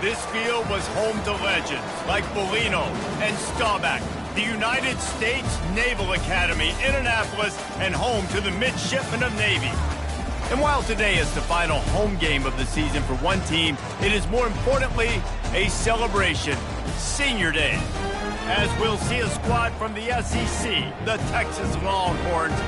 This field was home to legends like Bellino and Staubach, the United States Naval Academy in Annapolis, and home to the Midshipmen of Navy. And while today is the final home game of the season for one team, it is more importantly a celebration, Senior Day, as we'll see a squad from the SEC, the Texas Longhorns,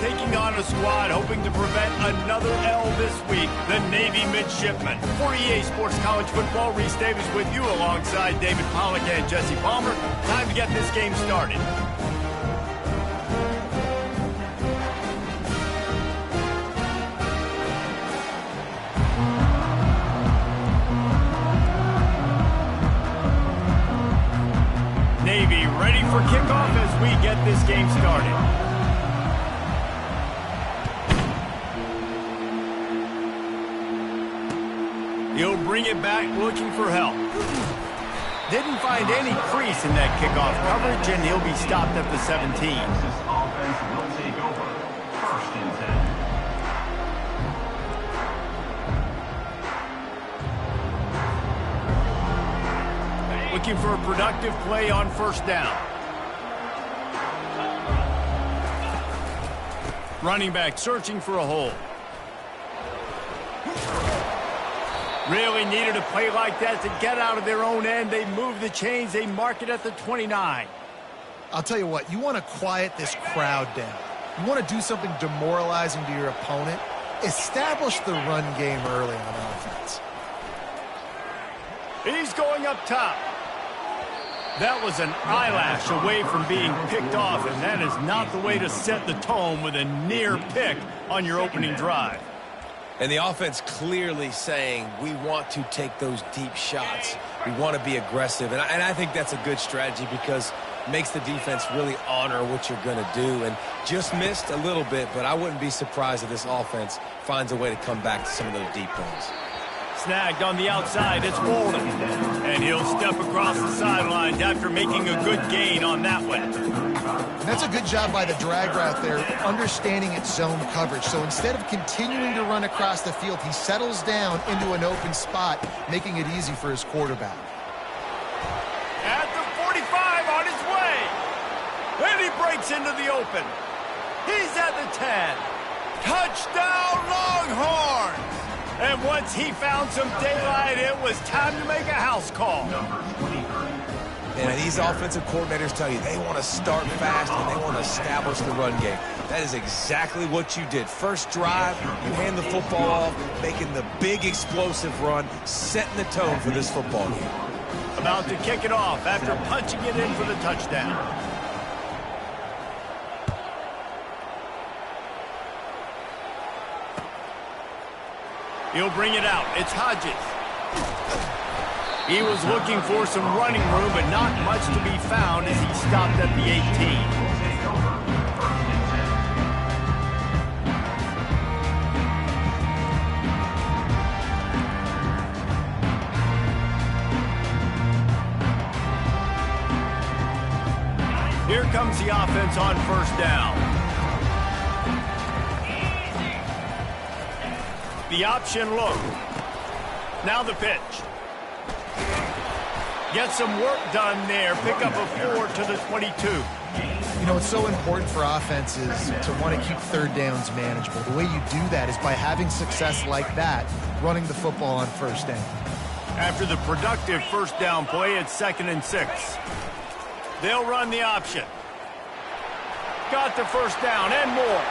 taking on a squad hoping to prevent another L this week, the Navy Midshipmen. For EA Sports College Football, Reese Davis with you alongside David Pollack and Jesse Palmer. Time to get this game started. Navy ready for kickoff as we get this game started. He'll bring it back looking for help. Didn't find any crease in that kickoff coverage, and he'll be stopped at the 17. This offense will take over. 1st and 10. Looking for a productive play on 1st down. Running back searching for a hole. Really needed a play like that to get out of their own end. They move the chains. They mark it at the 29. I'll tell you what, you want to quiet this crowd down. You want to do something demoralizing to your opponent. Establish the run game early on offense. He's going up top. That was an eyelash away from being picked off, and that is not the way to set the tone with a near pick on your opening drive. And the offense clearly saying we want to take those deep shots. We want to be aggressive. And I think that's a good strategy because it makes the defense really honor what you're going to do. And just missed a little bit, but I wouldn't be surprised if this offense finds a way to come back to some of those deep points. Snagged on the outside, it's Bolden. And he'll step across the sidelines after making a good gain on that one. And that's a good job by the drag route there, understanding its zone coverage. So instead of continuing to run across the field, he settles down into an open spot, making it easy for his quarterback. At the 45 on his way. And he breaks into the open. He's at the 10. Touchdown, Longhorns! And once he found some daylight, it was time to make a house call. And these offensive coordinators tell you they want to start fast and they want to establish the run game. That is exactly what you did. First drive, you hand the football off, making the big explosive run, setting the tone for this football game. About to kick it off after punching it in for the touchdown. He'll bring it out. It's Hodges. He was looking for some running room, but not much to be found as he stopped at the 18. Here comes the offense on 1st down. The option look. Now the pitch. Get some work done there. Pick up a 4 to the 22. You know, it's so important for offenses to want to keep 3rd downs manageable. The way you do that is by having success like that, running the football on 1st down. After the productive 1st down play, it's 2nd and 6. They'll run the option. Got the 1st down and more.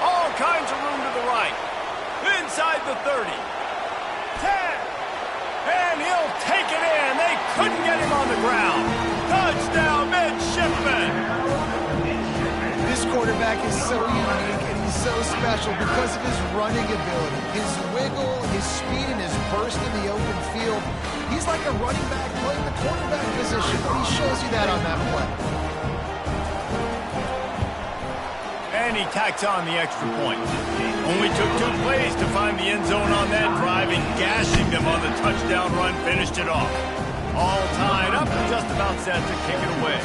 All kinds of room to the right. Inside the 30. 10. And he'll take it in. They couldn't get him on the ground. Touchdown, Midshipmen. This quarterback is so unique and he's so special because of his running ability, his wiggle, his speed, and his burst in the open field. He's like a running back playing the quarterback position. He shows you that on that play. And he tacks on the extra point. Only took 2 plays to find the end zone on that drive, and gashing them on the touchdown run finished it off. All tied up and just about set to kick it away.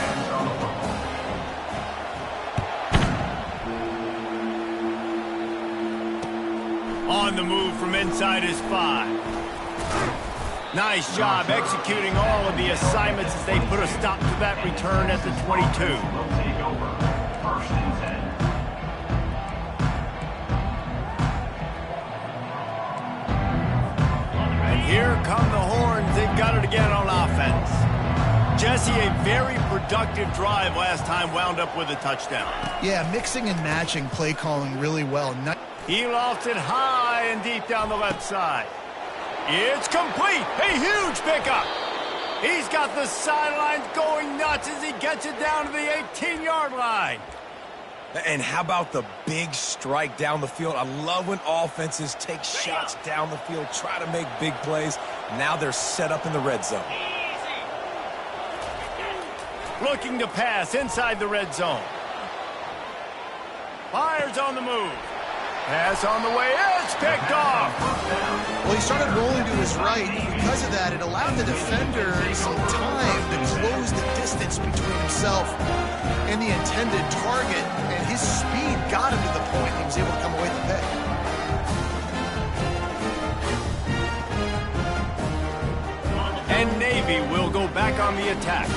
On the move from inside his 5. Nice job executing all of the assignments as they put a stop to that return at the 22. Will take over. First and 10. And here come the horns. They've got it again on offense. Jesse, a very productive drive last time, wound up with a touchdown. Yeah, mixing and matching play calling really well. He lofts it high and deep down the left side. It's complete. A huge pickup. He's got the sidelines going nuts as he gets it down to the 18-yard line. And how about the big strike down the field? I love when offenses take shots down the field, try to make big plays. Now they're set up in the red zone. Looking to pass inside the red zone. Fires on the move. Pass on the way. It's picked off. Well, he started rolling to his right. Because of that, it allowed the defender some time to close the distance between himself and the intended target, and his speed got him to the point he was able to come away with the pick. And Navy will go back on the attack.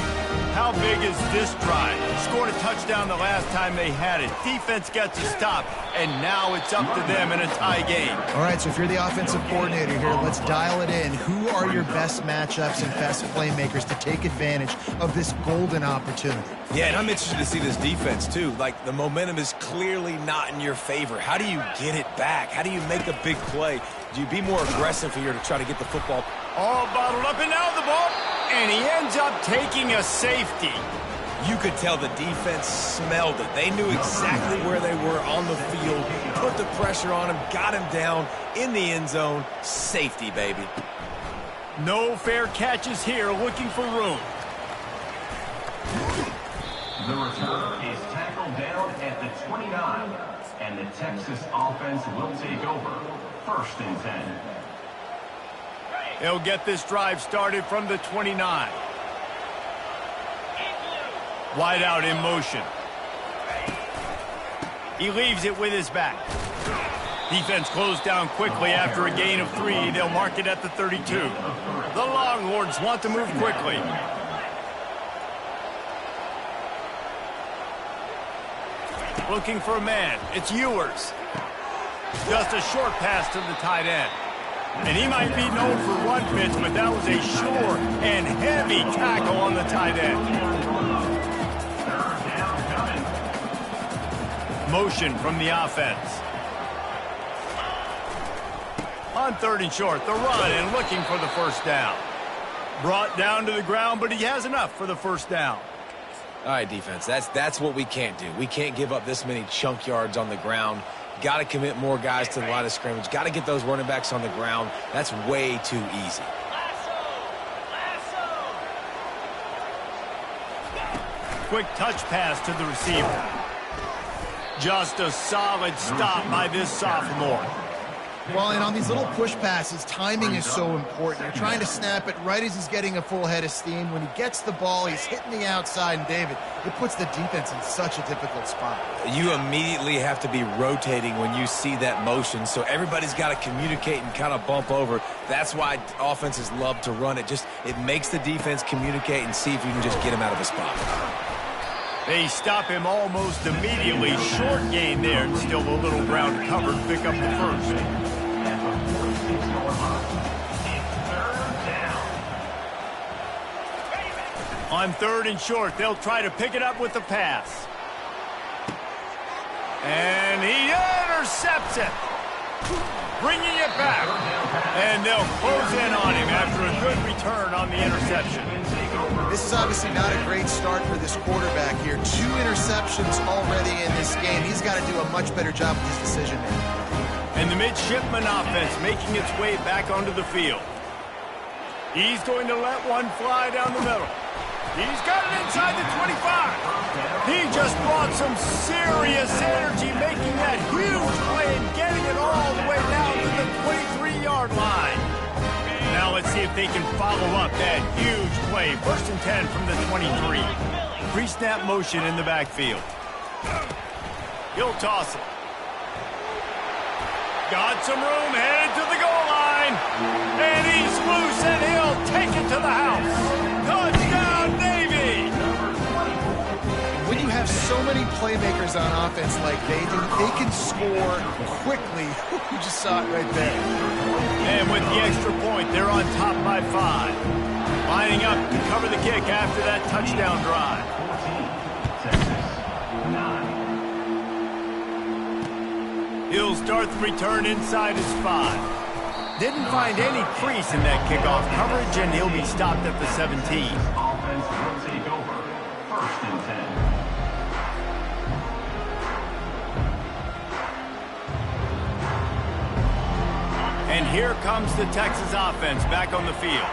How big is this drive? Scored a touchdown the last time they had it. Defense gets a stop, and now it's up to them in a tie game. All right, so if you're the offensive coordinator here, let's dial it in. Who are your best matchups and best playmakers to take advantage of this golden opportunity? Yeah, and I'm interested to see this defense, too. Like, the momentum is clearly not in your favor. How do you get it back? How do you make a big play? Do you be more aggressive here to try to get the football? All bottled up, and now the ball. And he ends up taking a safety. You could tell the defense smelled it. They knew exactly where they were on the field, put the pressure on him, got him down in the end zone. Safety, baby. No fair catches here, looking for room. The return is tackled down at the 29, and the Texas offense will take over. First and 10. They'll get this drive started from the 29. Wide out in motion. He leaves it with his back. Defense closed down quickly after a gain of 3. They'll mark it at the 32. The Longhorns want to move quickly. Looking for a man. It's Ewers. Just a short pass to the tight end. And he might be known for run fits, but that was a sure and heavy tackle on the tight end. Motion from the offense. On 3rd and short, the run and looking for the first down. Brought down to the ground, but he has enough for the first down. All right, defense, that's what we can't do. We can't give up this many chunk yards on the ground. Got to commit more guys to the line of scrimmage. Got to get those running backs on the ground. That's way too easy. Quick touch pass to the receiver. Just a solid stop by this sophomore. Well, and on these little push passes, timing is so important. You're trying to snap it right as he's getting a full head of steam. When he gets the ball, he's hitting the outside, and David, it puts the defense in such a difficult spot. You immediately have to be rotating when you see that motion, so everybody's got to communicate and kind of bump over. That's why offenses love to run it. It makes the defense communicate and see if you can just get him out of a spot. They stop him almost immediately. Short gain there, and still a little ground covered. Pick up the first. On 3rd and short, they'll try to pick it up with the pass. And he intercepts it. Bringing it back. And they'll close in on him after a good return on the interception. This is obviously not a great start for this quarterback here. 2 interceptions already in this game. He's got to do a much better job with his decision making. And the midshipman offense making its way back onto the field. He's going to let one fly down the middle. He's got it inside the 25. He just brought some serious energy, making that huge play and getting it all the way down to the 23-yard line. Now let's see if they can follow up that huge play. 1st and 10 from the 23. Pre-snap motion in the backfield. He'll toss it. Got some room, headed to the goal line. And he's loose, and he'll to the house. Touchdown, Navy! When you have so many playmakers on offense like they do, they can score quickly. You just saw it right there. And with the extra point, they're on top by 5. Lining up to cover the kick after that touchdown drive. 14, Texas, 9. He'll start the return inside his 5. Didn't find any crease in that kickoff coverage, and he'll be stopped at the 17. Offense will take over. First and 10. And here comes the Texas offense back on the field.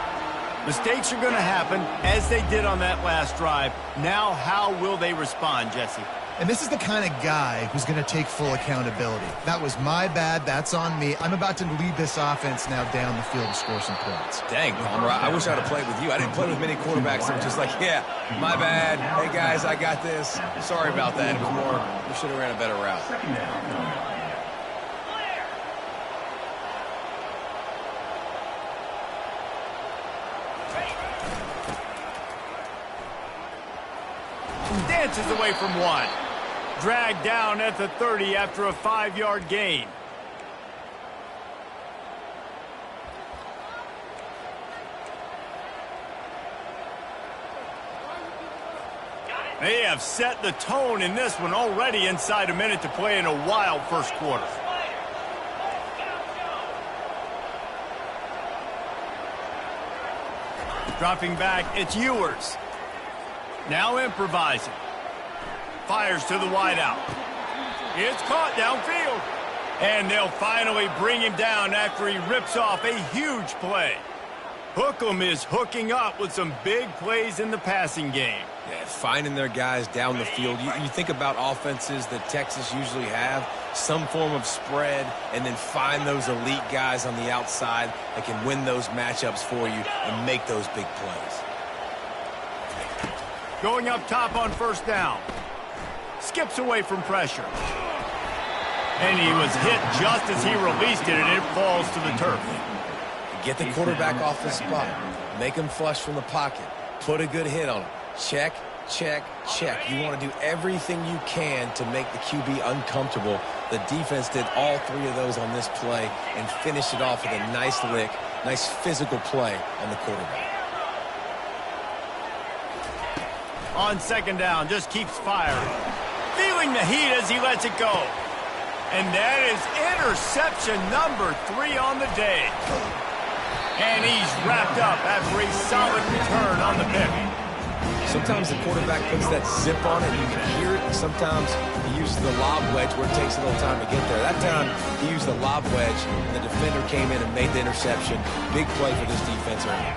Mistakes are going to happen, as they did on that last drive. Now, how will they respond, Jesse? And this is the kind of guy who's going to take full accountability. That was my bad. That's on me. I'm about to lead this offense now down the field to score some points. Dang, Palmer, I wish I'd have played with you. I didn't play with many quarterbacks that were just like, yeah, my bad. Hey, guys, I got this. Sorry about that. It was more, we should have ran a better route. Second down. Dances away from one. Dragged down at the 30 after a 5-yard gain. They have set the tone in this one already inside a minute to play in a wild first quarter. Dropping back, it's Ewers. Now improvising. Fires to the wideout. It's caught downfield. And they'll finally bring him down after he rips off a huge play. Hookem is hooking up with some big plays in the passing game. Yeah, finding their guys down the field. You think about offenses that Texas usually have, some form of spread, and then find those elite guys on the outside that can win those matchups for you and make those big plays. Going up top on first down. Skips away from pressure. And he was hit just as he released it, and it falls to the turf. Get the quarterback off the spot. Make him flush from the pocket. Put a good hit on him. Check, check, check. You want to do everything you can to make the QB uncomfortable. The defense did all 3 of those on this play and finished it off with a nice lick, nice physical play on the quarterback. On second down, just keeps firing. Feeling the heat as he lets it go. And that is interception number 3 on the day. And he's wrapped up after a solid return on the pick. Sometimes the quarterback puts that zip on it, you can hear it. Sometimes he uses the lob wedge where it takes a little time to get there. That time, he used the lob wedge, and the defender came in and made the interception. Big play for this defense early.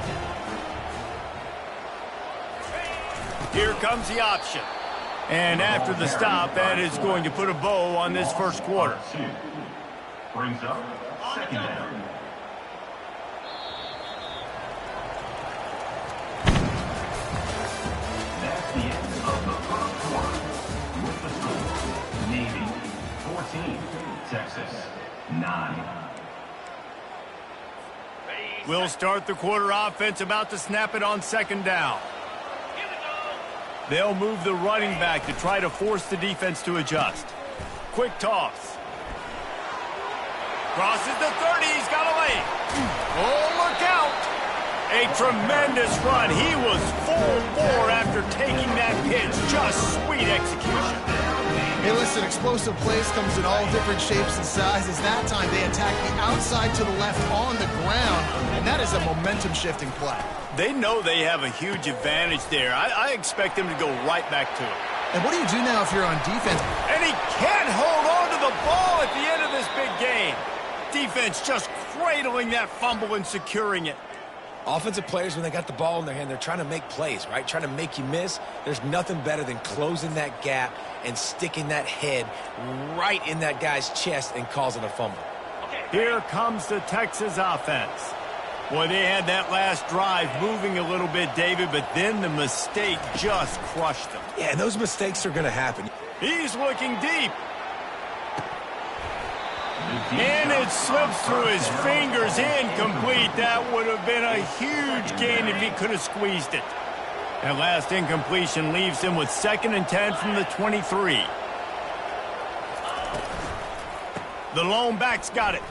Here comes the option. And after the stop, that is going to put a bow on this first quarter. Brings up second down. That's the end of the first quarter. With the score, Navy 14, Texas 9. We'll start the quarter offense, about to snap it on second down. They'll move the running back to try to force the defense to adjust. Quick toss. Crosses the 30. He's got a lane. Oh, look out. A tremendous run. He was full bore after taking that pitch. Just sweet execution. Hey, listen, explosive plays comes in all different shapes and sizes. That time they attack the outside to the left on the ground, and that is a momentum-shifting play. They know they have a huge advantage there. I expect them to go right back to it. And what do you do now if you're on defense? And he can't hold on to the ball at the end of this big game. Defense just cradling that fumble and securing it. Offensive players, when they got the ball in their hand, they're trying to make plays, right? Trying to make you miss. There's nothing better than closing that gap and sticking that head right in that guy's chest and causing a fumble. Here comes the Texas offense. Boy, they had that last drive moving a little bit, David, but then the mistake just crushed them. Yeah, and those mistakes are going to happen. He's looking deep. And his It slips through his fingers, incomplete. That would have been a huge gain if he could have squeezed it. That last incompletion leaves him with 2nd and 10 from the 23. The lone back's got it.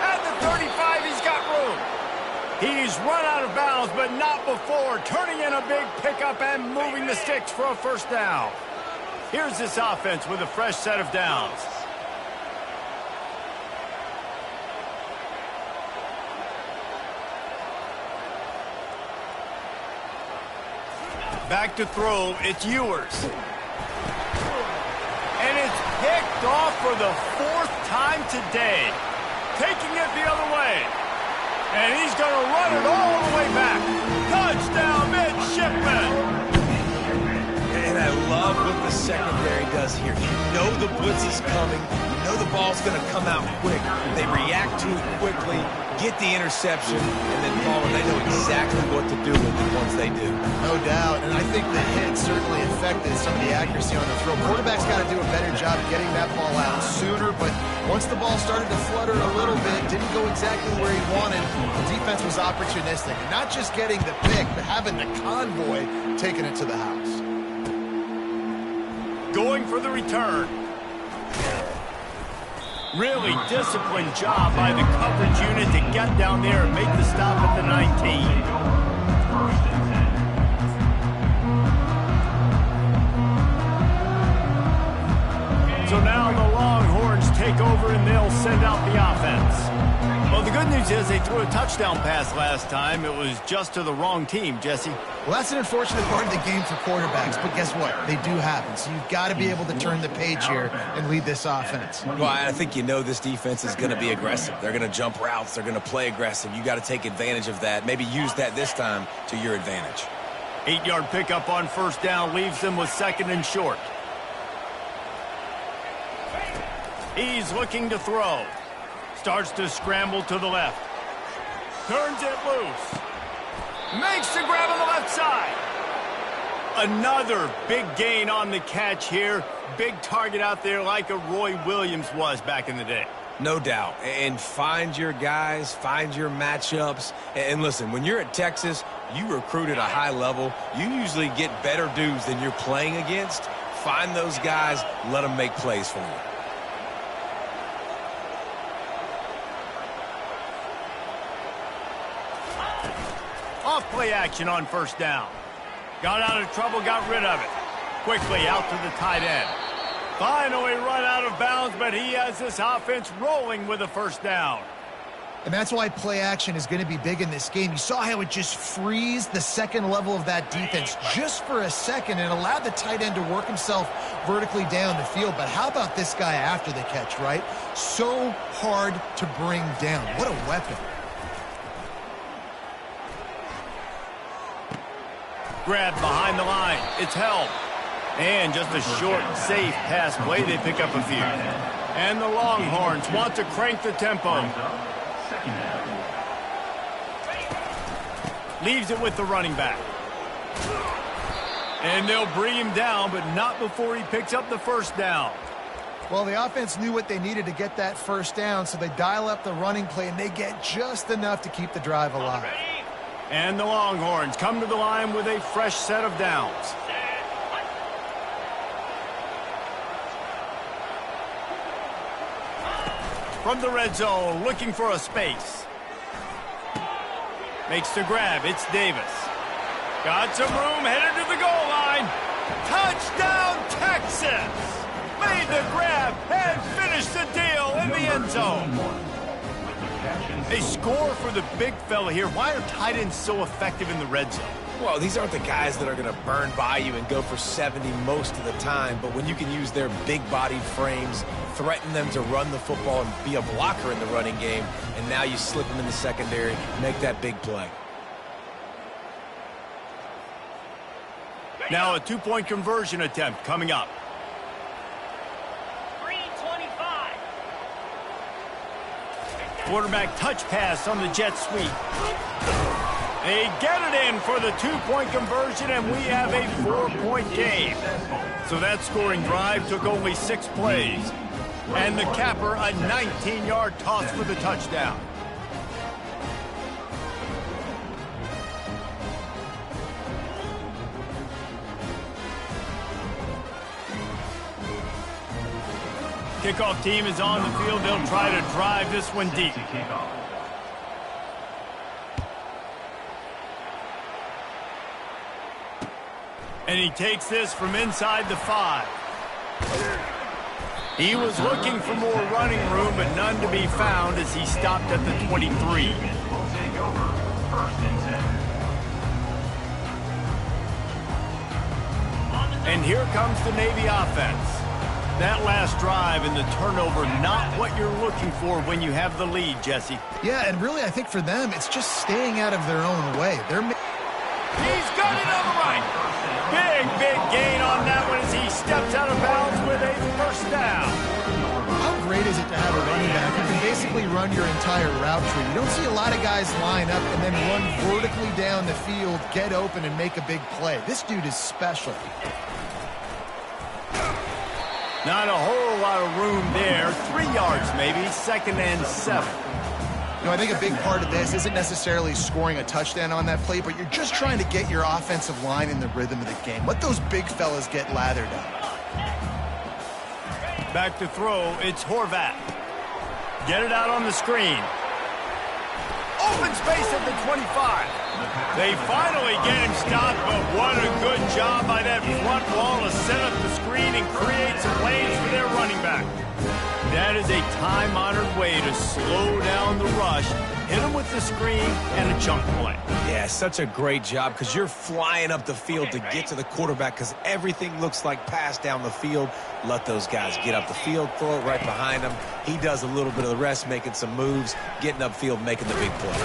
At the 35, he's got room. He's run out of bounds, but not before turning in a big pickup and moving the sticks for a first down. Here's this offense with a fresh set of downs. Back to throw, it's Ewers. And it's picked off for the 4th time today. Taking it the other way. And he's going to run it all the way back. Touchdown, midshipman. And I love what the secondary does here. You know the blitz is coming. You know the ball's going to come out quick. They react to it quickly, get the interception, and then they know exactly what to do with it once they do. No doubt, and I think the hit certainly affected some of the accuracy on the throw. Quarterback's got to do a better job getting that ball out sooner, but once the ball started to flutter a little bit, didn't go exactly where he wanted, the defense was opportunistic. Not just getting the pick, but having the convoy taking it to the house. Going for the return. Really disciplined job by the coverage unit to get down there and make the stop at the 19. So now the Longhorns take over and they'll send out the offense. Well, the good news is they threw a touchdown pass last time. It was just to the wrong team, Jesse. Well, that's an unfortunate part of the game for quarterbacks, but guess what? They do happen. So you've got to be able to turn the page here and lead this offense. Well, I think you know this defense is going to be aggressive. They're going to jump routes. They're going to play aggressive. You got to take advantage of that. Maybe use that this time to your advantage. 8-yard pickup on first down leaves them with 2nd and short. He's looking to throw. Starts to scramble to the left. Turns it loose. Makes the grab on the left side. Another big gain on the catch here. Big target out there like a Roy Williams was back in the day. No doubt. And find your guys, find your matchups. And listen, when you're at Texas, you recruit at a high level. You usually get better dudes than you're playing against. Find those guys, let them make plays for you. Off play action on first down. Got out of trouble, got rid of it. Quickly out to the tight end. Finally run out of bounds, but he has this offense rolling with a first down. And that's why play action is going to be big in this game. You saw how it just frees the second level of that defense just for a second and allowed the tight end to work himself vertically down the field. But how about this guy after the catch, right? So hard to bring down. What a weapon. Grab behind the line. It's held. And just a short, safe pass play. They pick up a few. And the Longhorns want to crank the tempo. Leaves it with the running back. And they'll bring him down, but not before he picks up the first down. Well, the offense knew what they needed to get that first down, so they dial up the running play, and they get just enough to keep the drive alive. And the Longhorns come to the line with a fresh set of downs. From the red zone, looking for a space. Makes the grab. It's Davis. Got some room, headed to the goal line. Touchdown, Texas! Made the grab and finished the deal in the end zone. A score for the big fella here. Why are tight ends so effective in the red zone? Well, these aren't the guys that are going to burn by you and go for 70 most of the time, but when you can use their big-bodied frames, threaten them to run the football and be a blocker in the running game, and now you slip them in the secondary, make that big play. Now a two-point conversion attempt coming up. 3:25. Quarterback touch pass on the jet sweep. They get it in for the two-point conversion, and we have a 4-point game. So that scoring drive took only 6 plays. And the capper, a 19-yard toss for the touchdown. Kickoff team is on the field. They'll try to drive this one deep. And he takes this from inside the 5. He was looking for more running room, but none to be found as he stopped at the 23. We'll take over 1st and 10. And here comes the Navy offense. That last drive and the turnover, not what you're looking for when you have the lead, Jesse. Yeah, and really, I think for them, it's just staying out of their own way. He's got it on the right. Big gain on that one as he steps out of bounds with a 1st down. How great is it to have a running back who can basically run your entire route tree? You don't see a lot of guys line up and then run vertically down the field, get open, and make a big play. This dude is special. Not a whole lot of room there. 3 yards maybe, 2nd and 7. You know, I think a big part of this isn't necessarily scoring a touchdown on that play, but you're just trying to get your offensive line in the rhythm of the game. Let those big fellas get lathered up. Back to throw, it's Horvat. Get it out on the screen. Open space at the 25. They finally get him stopped, but what a good job by that front wall to set up the screen and create some lanes for their running back. That is a time-honored way to slow down the rush, hit him with the screen, and a chunk play. Yeah, such a great job because you're flying up the field to get to the quarterback because everything looks like pass down the field. Let those guys get up the field, throw it right behind him. He does a little bit of the rest, making some moves, getting upfield, making the big play.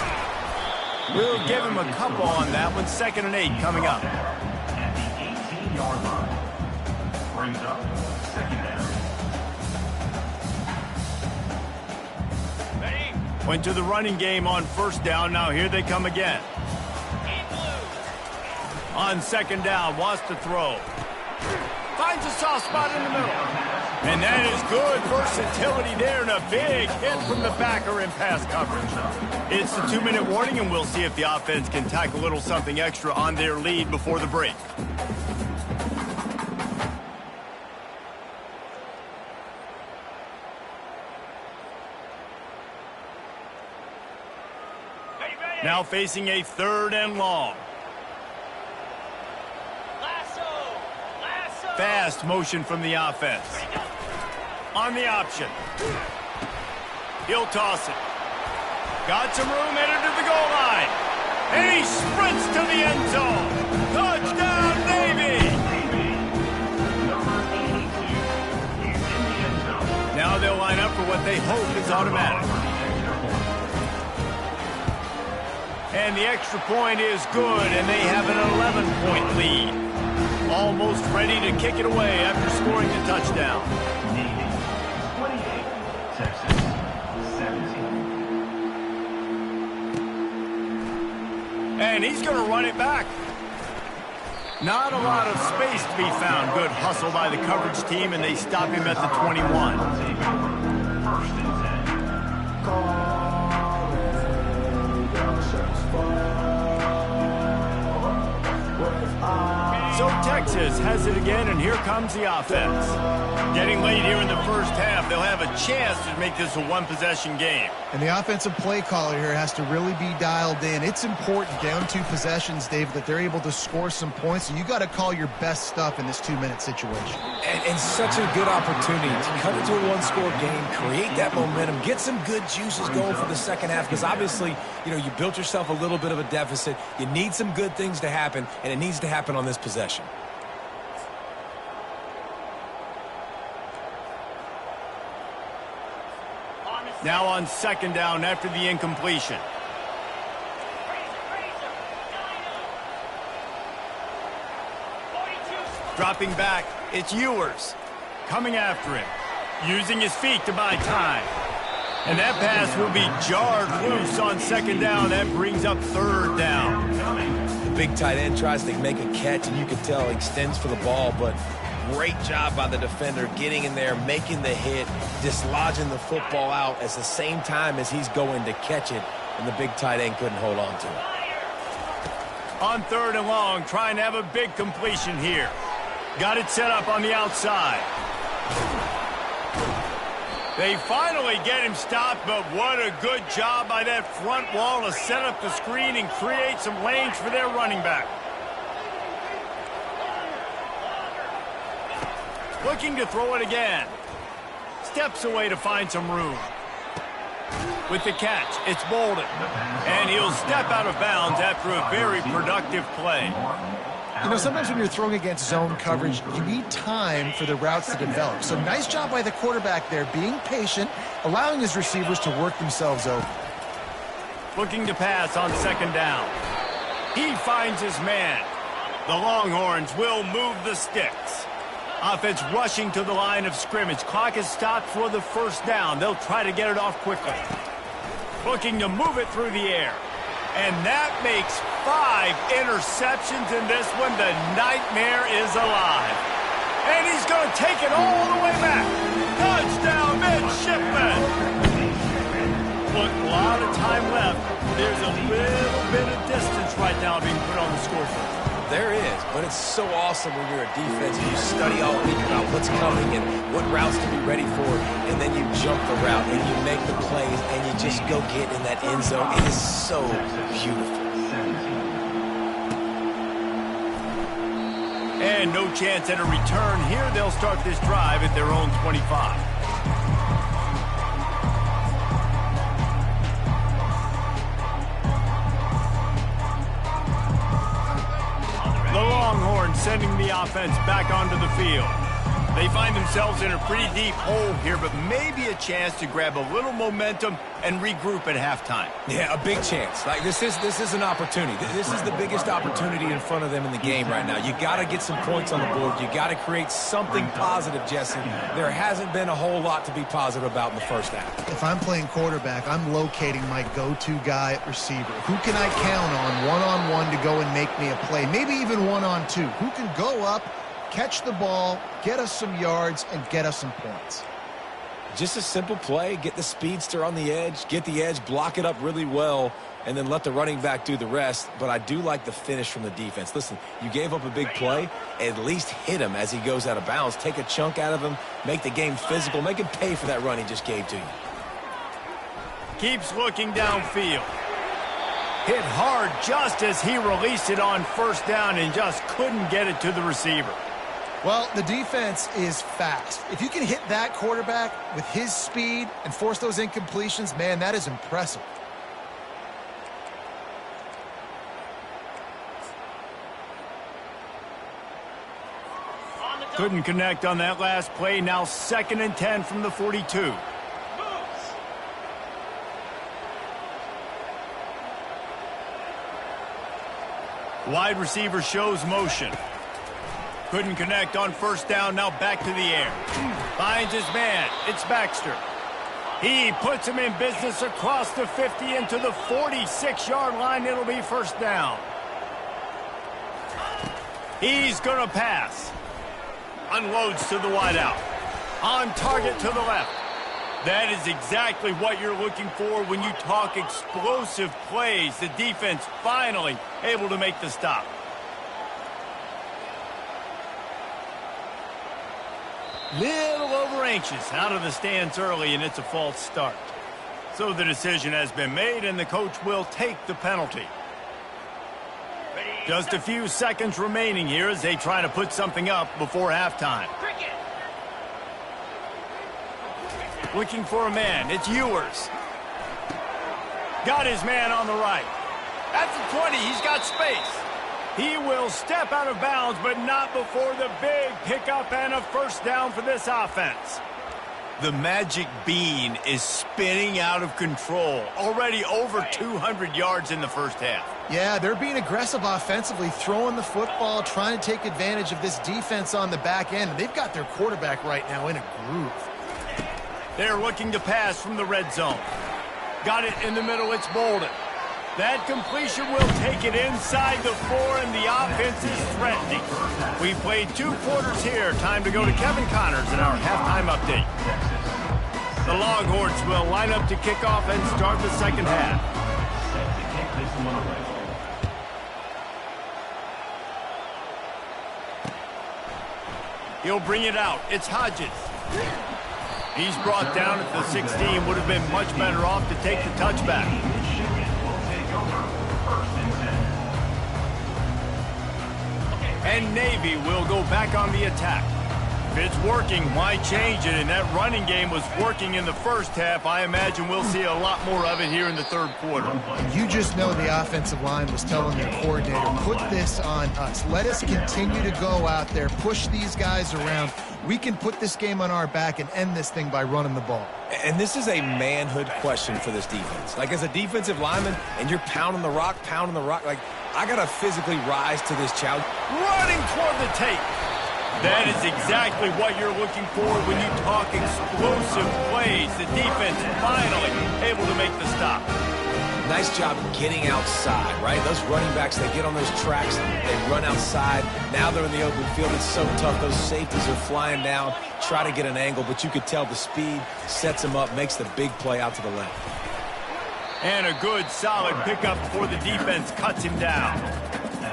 We'll give him a couple on that one. 2nd and 8 coming up. At the 18-yard line. Brings up 2nd down. Went to the running game on 1st down. Now here they come again. On 2nd down, wants to throw. Finds a soft spot in the middle. And that is good versatility there and a big hit from the backer in pass coverage. It's the 2-minute warning, and we'll see if the offense can tack a little something extra on their lead before the break. Now facing a 3rd and long. Fast motion from the offense. On the option. He'll toss it. Got some room, headed to the goal line. And he sprints to the end zone. Touchdown, Navy! Now they'll line up for what they hope is automatic. And the extra point is good, and they have an 11-point lead. Almost ready to kick it away after scoring the touchdown. 28, Texas 17. And he's going to run it back. Not a lot of space to be found. Good hustle by the coverage team, and they stop him at the 21. 1st and 10. So Texas has it again, and here comes the offense. Getting late here in the 1st half, they'll have a chance to make this a one-possession game. And the offensive play caller here has to really be dialed in. It's important down 2 possessions, Dave, that they're able to score some points. And you got to call your best stuff in this 2-minute situation. And such a good opportunity to cut into a 1-score game, create that momentum, get some good juices going for the 2nd half because obviously, you know, you built yourself a little bit of a deficit. You need some good things to happen, and it needs to happen on this possession. Now on 2nd down after the incompletion. Dropping back, it's Ewers. Coming after him. Using his feet to buy time. And that pass will be jarred loose on 2nd down. That brings up 3rd down. The big tight end tries to make a catch, and you can tell he extends for the ball, but Great job by the defender getting in there, making the hit, dislodging the football out at the same time as he's going to catch it, and the big tight end couldn't hold on to it. On 3rd and long, trying to have a big completion here. Got it set up on the outside. They finally get him stopped, but what a good job by that front wall to set up the screen and create some lanes for their running back. Looking to throw it again. Steps away to find some room. With the catch, it's Bolden. And he'll step out of bounds after a very productive play. You know, sometimes when you're throwing against zone coverage, you need time for the routes to develop. So nice job by the quarterback there, being patient, allowing his receivers to work themselves over. Looking to pass on 2nd down. He finds his man. The Longhorns will move the sticks. Offense rushing to the line of scrimmage. Clock is stopped for the 1st down. They'll try to get it off quickly. Looking to move it through the air. And that makes 5 interceptions in this one. The nightmare is alive. And he's going to take it all the way back. Touchdown, Midshipman. Look, a lot of time left. There's a little bit of distance right now being put on the scoreboard. There is, but it's so awesome when you're a defense and you study all week about what's coming and what routes to be ready for, and then you jump the route and you make the plays and you just go get in that end zone. It is so beautiful. And no chance at a return here. They'll start this drive at their own 25. The Longhorns sending the offense back onto the field. They find themselves in a pretty deep hole here, but maybe a chance to grab a little momentum and regroup at halftime. Yeah, a big chance. Like this is an opportunity. This is the biggest opportunity in front of them in the game right now. You got to get some points on the board. You got to create something positive, Jesse. There hasn't been a whole lot to be positive about in the 1st half. If I'm playing quarterback, I'm locating my go-to guy at receiver. Who can I count on one-on-one to go and make me a play? Maybe even one-on-two. Who can go up, catch the ball, get us some yards, and get us some points? Just a simple play, get the speedster on the edge, get the edge, block it up really well, and then let the running back do the rest. But I do like the finish from the defense. Listen, you gave up a big play, at least hit him as he goes out of bounds. Take a chunk out of him, make the game physical, make him pay for that run he just gave to you. Keeps looking downfield. Hit hard just as he released it on 1st down and just couldn't get it to the receiver. Well, the defense is fast. If you can hit that quarterback with his speed and force those incompletions, man, that is impressive. Couldn't connect on that last play. Now 2nd and 10 from the 42. Wide receiver shows motion. Couldn't connect on 1st down. Now back to the air. Finds his man. It's Baxter. He puts him in business across the 50 into the 46-yard line. It'll be 1st down. He's going to pass. Unloads to the wideout. On target to the left. That is exactly what you're looking for when you talk explosive plays. The defense finally able to make the stop. Little over anxious out of the stands early, and it's a false start. So the decision has been made, and the coach will take the penalty. Just a few seconds remaining here as they try to put something up before halftime. Looking for a man. It's Ewers. Got his man on the right. At the 20, he's got space. He will step out of bounds, but not before the big pickup and a 1st down for this offense. The magic bean is spinning out of control. Already over 200 yards in the 1st half. Yeah, they're being aggressive offensively, throwing the football, trying to take advantage of this defense on the back end. They've got their quarterback right now in a groove. They're looking to pass from the red zone. Got it in the middle. It's Bolden. That completion will take it inside the 4, and the offense is threatening. We played 2 quarters here. Time to go to Kevin Connors in our halftime update. The Longhorns will line up to kick off and start the second half. Set to kick this one away. He'll bring it out. It's Hodges. He's brought down at the 16. Would have been much better off to take the touchback. And Navy will go back on the attack. If it's working, why change it? And that running game was working in the first half. I imagine we'll see a lot more of it here in the third quarter. You just know the offensive line was telling their coordinator, put this on us. Let us continue to go out there, push these guys around. We can put this game on our back and end this thing by running the ball. And this is a manhood question for this defense. Like, as a defensive lineman, and you're pounding the rock, like, I got to physically rise to this challenge. Running toward the tape. That is exactly what you're looking for when you talk explosive plays. The defense finally able to make the stop. Nice job getting outside, right? Those running backs, they get on those tracks, they run outside. Now they're in the open field. It's so tough. Those safeties are flying down, try to get an angle, but you could tell the speed sets them up, makes the big play out to the left. And a good, solid pickup before the defense cuts him down.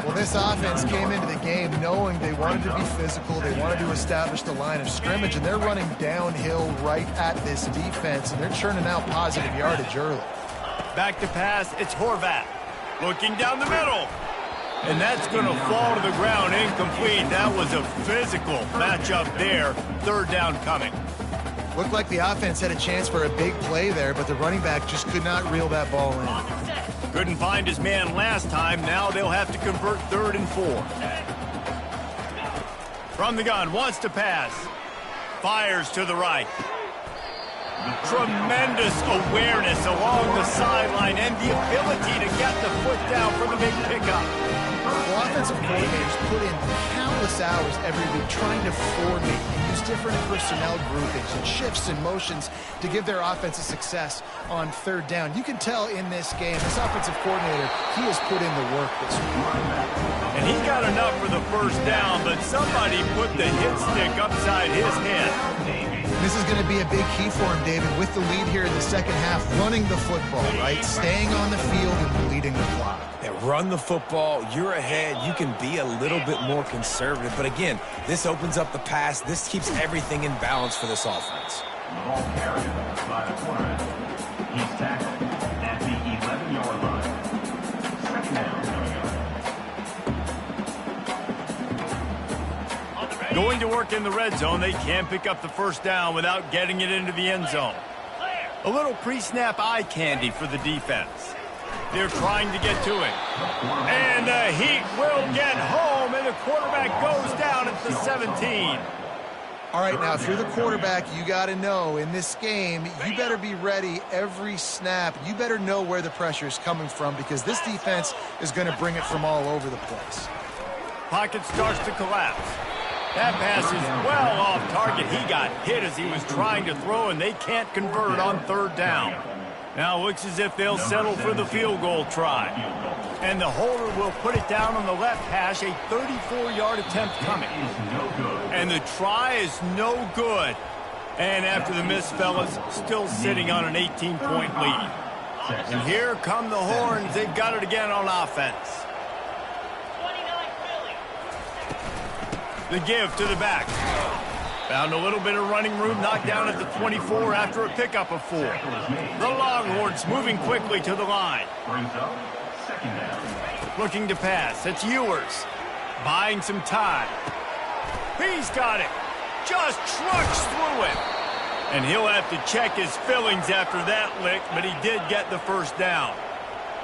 Well, this offense came into the game knowing they wanted to be physical, they wanted to establish the line of scrimmage, and they're running downhill right at this defense, and they're churning out positive yardage early. Back to pass, it's Horvath. Looking down the middle. And that's going to fall to the ground, incomplete. That was a physical matchup there. Third down coming. Looked like the offense had a chance for a big play there, but the running back just could not reel that ball in. Couldn't find his man last time. Now they'll have to convert 3rd and 4. From the gun, wants to pass. Fires to the right. Tremendous awareness along the sideline and the ability to get the foot down for the big pickup. Well, offensive coordinators put in countless hours every week trying to formate and use different personnel groupings and shifts and motions to give their offense a success on 3rd down. You can tell in this game, this offensive coordinator, he has put in the work this week. And he got enough for the first down, but somebody put the hit stick upside his head. This is going to be a big key for him, David, with the lead here in the second half, running the football, right? Staying on the field and leading the clock. Yeah, run the football, you're ahead, you can be a little bit more conservative. But again, this opens up the pass. This keeps everything in balance for this offense. The ball carried by the quarterback. He's tackled at the 11-yard line. Second down coming up. Going to work in the red zone, they can't pick up the first down without getting it into the end zone. A little pre-snap eye candy for the defense. They're trying to get to it. And the Heat will get home, and the quarterback goes down at the 17. All right, now, if you're the quarterback, you got to know in this game, you better be ready every snap. You better know where the pressure is coming from because this defense is going to bring it from all over the place. Pocket starts to collapse. That pass is well off target. He got hit as he was trying to throw, and they can't convert on 3rd down. Now it looks as if they'll settle for the field goal try. And the holder will put it down on the left hash, a 34-yard attempt coming. And the try is no good. And after the miss, fellas, still sitting on an 18-point lead. And here come the Horns. They've got it again on offense. The give to the back. Found a little bit of running room, knocked down at the 24 after a pickup of 4. The Longhorns moving quickly to the line. Brings up second down. Looking to pass. It's Ewers. Buying some time. He's got it. Just trucks through it. And he'll have to check his fillings after that lick, but he did get the first down.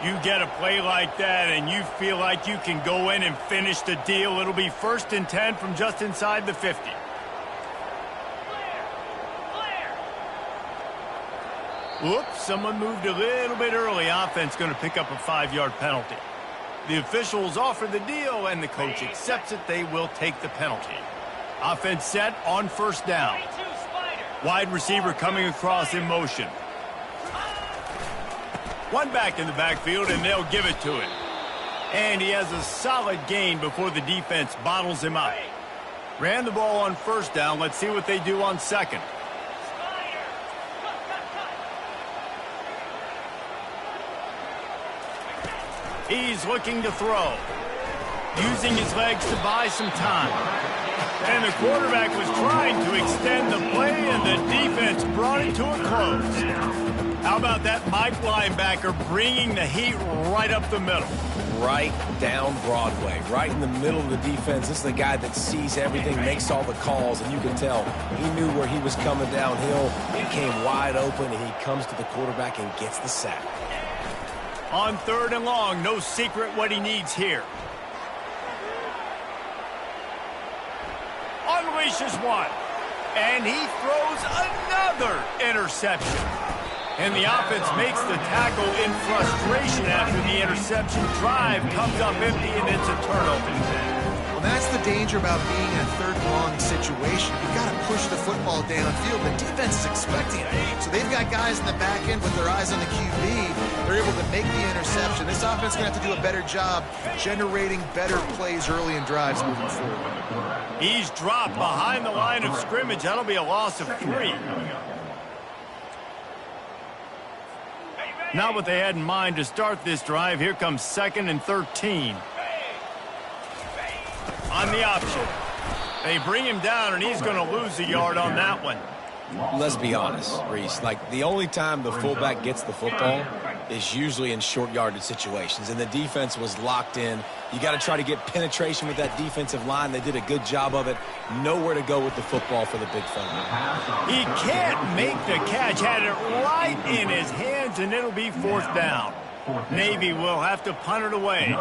You get a play like that and you feel like you can go in and finish the deal. It'll be 1st and 10 from just inside the 50. Whoops, someone moved a little bit early. Offense going to pick up a 5-yard penalty. The officials offer the deal and the coach accepts it. They will take the penalty. Offense set on 1st down. Wide receiver coming across in motion. One back in the backfield, and they'll give it to him. And he has a solid gain before the defense bottles him up. Ran the ball on first down. Let's see what they do on second. He's looking to throw, using his legs to buy some time. And the quarterback was trying to extend the play, and the defense brought it to a close. How about that Mike linebacker bringing the heat right up the middle? Right down Broadway, right in the middle of the defense. This is the guy that sees everything, makes all the calls, and you can tell he knew where he was coming downhill. He came wide open, and he comes to the quarterback and gets the sack. On 3rd and long, no secret what he needs here. Unleashes one, and he throws another interception. And the offense makes the tackle in frustration after the interception. Drive comes up empty, and it's a turnover. Well, that's the danger about being in a 3rd and long situation. You've got to push the football downfield. The defense is expecting it. So they've got guys in the back end with their eyes on the QB. They're able to make the interception. This offense is going to have to do a better job generating better plays early in drives moving forward. He's dropped behind the line of scrimmage. That'll be a loss of 3. Not what they had in mind to start this drive. Here comes 2nd and 13. On the option. They bring him down, and he's going to lose a yard on that one. Let's be honest, Reese. Like, the only time the fullback gets the football is usually in short yardage situations, and the defense was locked in. You got to try to get penetration with that defensive line. They did a good job of it. Nowhere to go with the football for the big fella. He can't make the catch. Had it right in his hands, and it'll be 4th down. Navy will have to punt it away.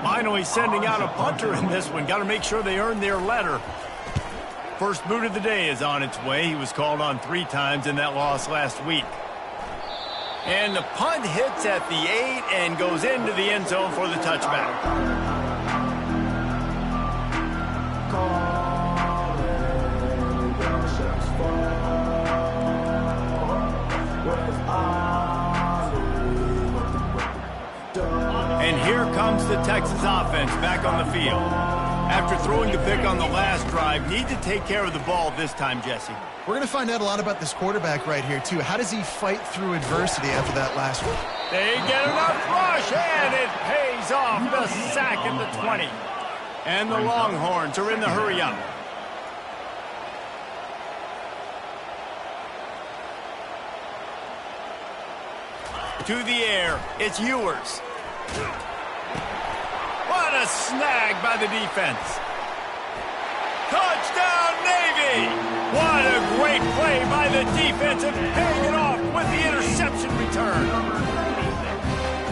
Finally sending out a punter in this one. Got to make sure they earn their letter. First boot of the day is on its way. He was called on 3 times in that loss last week. And the punt hits at the 8 and goes into the end zone for the touchback. And here comes the Texas offense back on the field. After throwing the pick on the last drive, need to take care of the ball this time, Jesse. We're going to find out a lot about this quarterback right here, too. How does he fight through adversity after that last one? They get enough rush, and it pays off. The sack at the 20. And the Longhorns are in the hurry-up. To the air, it's Ewers. What a snag by the defense. Touchdown, Navy! What a great play by the defense and paying it off with the interception return.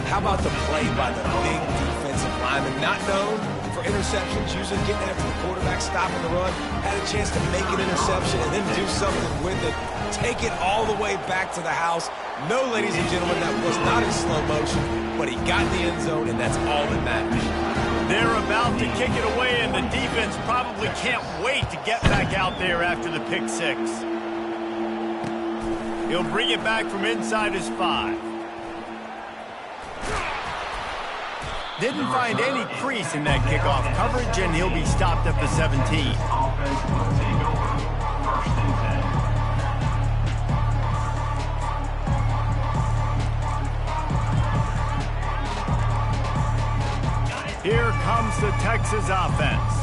How about the play by the big defensive lineman? Not known for interceptions, usually getting after the quarterback, stopping the run. Had a chance to make an interception and then do something with it. Take it all the way back to the house. No, ladies and gentlemen, that was not in slow motion, but he got in the end zone, and that's all that matters. They're about to kick it away, and the defense probably can't wait to get back out there after the pick 6. He'll bring it back from inside his 5. Didn't find any crease in that kickoff coverage, and he'll be stopped at the 17. Offense will take over. 1st and 10. Here comes the Texas offense.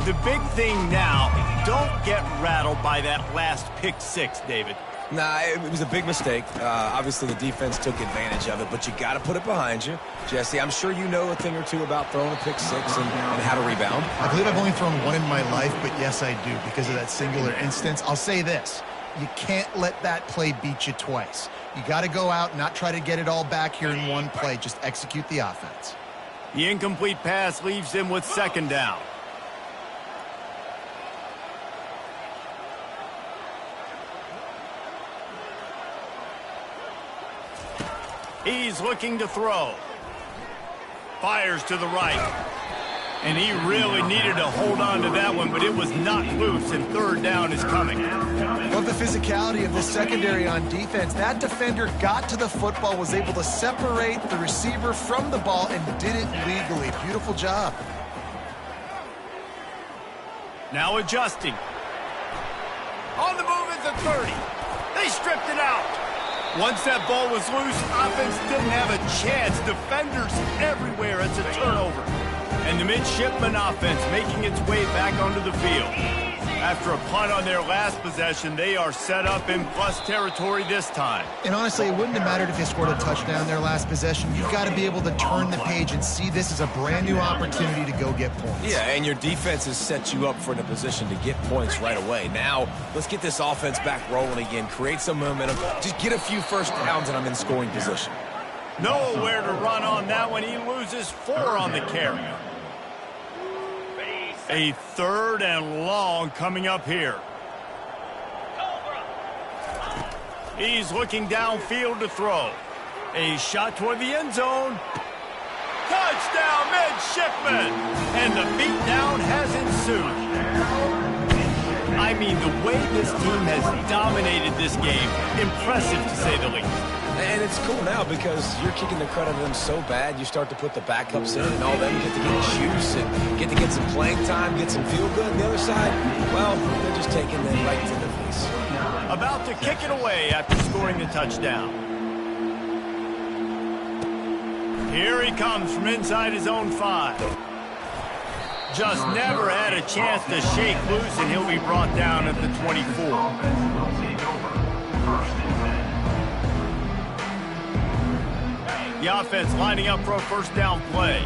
The big thing now, don't get rattled by that last pick 6, David. Nah, it was a big mistake. Obviously, the defense took advantage of it, but you got to put it behind you. Jesse, I'm sure you know a thing or two about throwing a pick 6 and how to rebound. I believe I've only thrown one in my life, but yes, I do, because of that singular instance. I'll say this. You can't let that play beat you twice. You got to go out and not try to get it all back here in one play. Just execute the offense. The incomplete pass leaves him with 2nd down. He's looking to throw. Fires to the right. And he really needed to hold on to that one, but it was knocked loose, and third down is coming. Love the physicality of the secondary on defense. That defender got to the football, was able to separate the receiver from the ball, and did it legally. Beautiful job. Now adjusting. On the move at the 30. They stripped it out. Once that ball was loose, offense didn't have a chance. Defenders everywhere. It's a turnover. And the midshipman offense making its way back onto the field. After a punt on their last possession, they are set up in plus territory this time. And honestly, it wouldn't have mattered if they scored a touchdown their last possession. You've got to be able to turn the page and see this as a brand new opportunity to go get points. Yeah, and your defense has set you up for the position to get points right away. Now, let's get this offense back rolling again, create some momentum, just get a few first downs, and I'm in scoring position. Nowhere to run on that one. He loses 4 on the carry. A third and long coming up here. He's looking downfield to throw. A shot toward the end zone. Touchdown, midshipman! And the beatdown has ensued. I mean, the way this team has dominated this game, impressive to say the least. And it's cool now because you're kicking the crud out of them so bad, you start to put the backups in and all them get to get juice and get to get some playing time, get some feel good. And the other side, well, they're just taking them right to the face. About to kick it away after scoring the touchdown. Here he comes from inside his own 5. Just never had a chance to shake loose, and he'll be brought down at the 24. The offense lining up for a first down play.